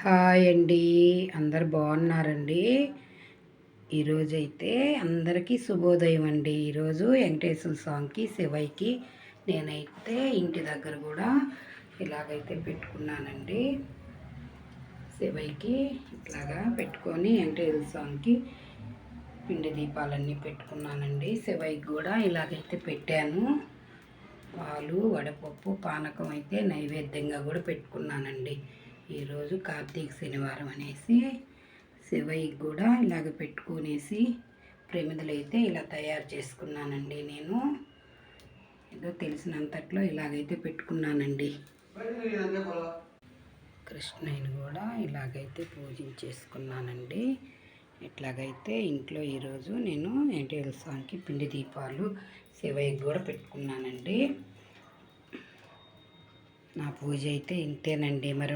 Hi అండి. అందరు బాగున్నారండి. ఈరోజైతే అందరికీ శుభోదయం అండి. ఈరోజు వెంకటేశ్వర స్వామికి శివయ్యకి నేనైతే ఇంటి దగ్గర కూడా ఇలాగైతే పెట్టుకున్నానండి. శివయ్యకి ఇట్లాగా పెట్టుకొని వెంకటేశ్వర స్వామికి పిండి దీపాలన్నీ పెట్టుకున్నానండి. శివయ్యకి కూడా ఇలాగైతే పెట్టాను. పాలు, వడపప్పు, పానకం అయితే నైవేద్యంగా కూడా పెట్టుకున్నానండి. ఈరోజు కార్తీక శనివారం అనేసి శివయ్యకి కూడా ఇలాగ పెట్టుకునేసి ప్రమిదలు అయితే ఇలా తయారు చేసుకున్నానండి. నేను ఏదో తెలిసినంతట్లో ఇలాగైతే పెట్టుకున్నానండి. కృష్ణయ్యని కూడా ఇలాగైతే పూజించేసుకున్నానండి. ఇట్లాగైతే ఇంట్లో ఈరోజు నేను వెంకటేశ్వర స్వామికి పిండి దీపాలు శివయ్యకి కూడా పెట్టుకున్నానండి. నా పూజ అయితే ఇంతేనండి. మరి